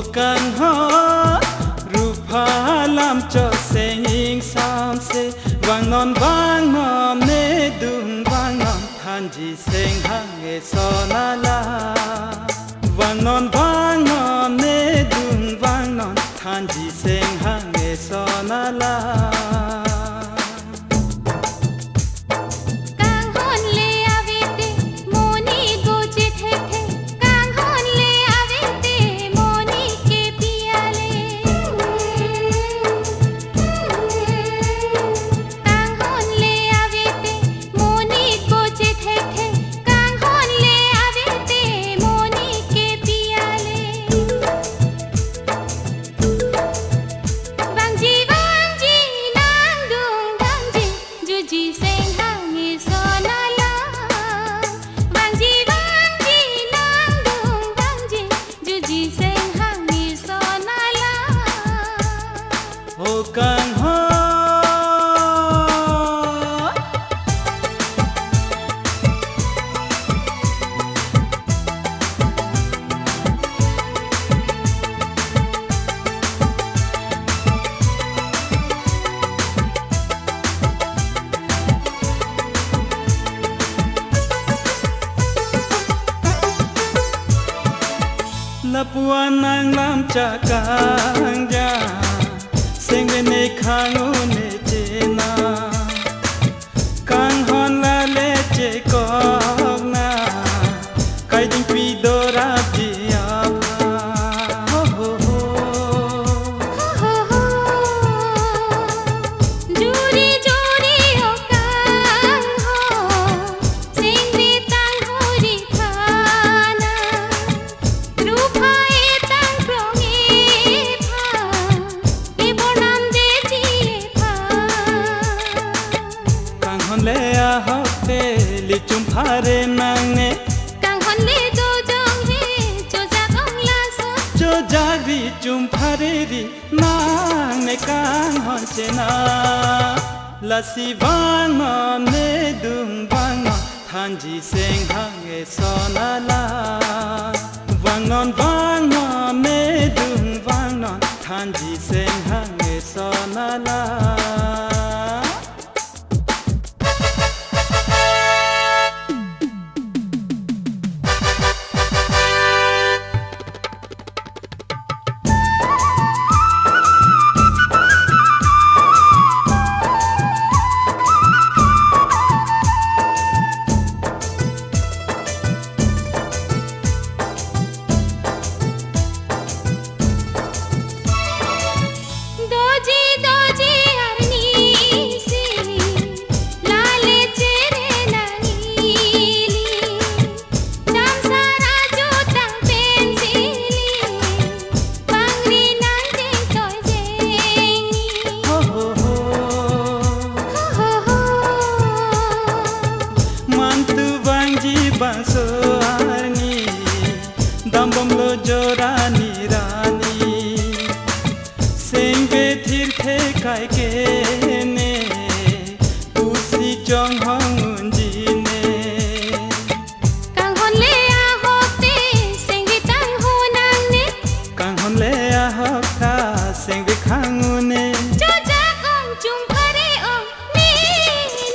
Kan ho rupa lam cho sing sam se vang non ne dung vang non than ji sing hang e so na la vang non ne dung vang non than ji sing hang e so na la Kan ho Lapuan nang lam cha kang ja Sing bên này khang u nè chê na Kang hon la le chê kong na Kai ding pi do rap di apa Ho ho ho Ho ho ho Juri juri ho kang ho Sing vi tang ho ri thana Rupa e tang krong e pha le a hote li chum phare nang ne Kang hon le do jong he cho ja ong la so cho ja ri chum phare ri nang ne kang hon che na la si vang non ne dung vang non than ji sing hang e so na la vang non ne dung vang non than ji sing hang e so na la Bang so arni dambom lo jorani rani sing be thir the kai ke ne usi chong hong ji ne Kang hon le a hote sing vi tang ho nang ne kang hon le a hok ta sing vi khang ne cho ja ong chung phare ong ni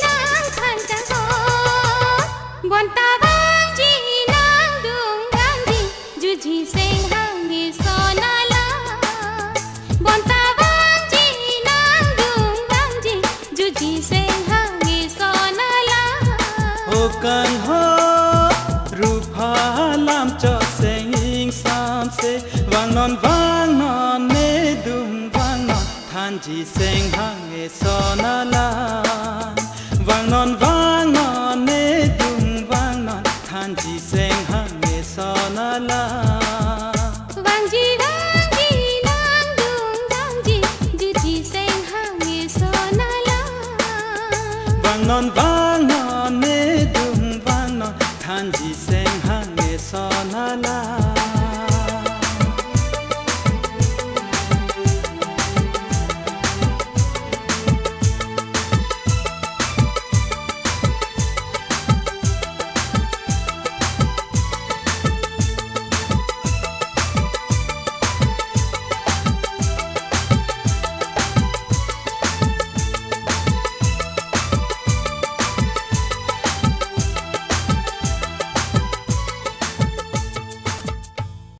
nang khan ka ho bon ta ji sing hang ni so na la bon ta bang ji nang dung bang ji ju ji sing hang ni so na la ho kan ho rupa lam cho sing sam se vang non ne dung vang non than ji sing hang e so na la vang non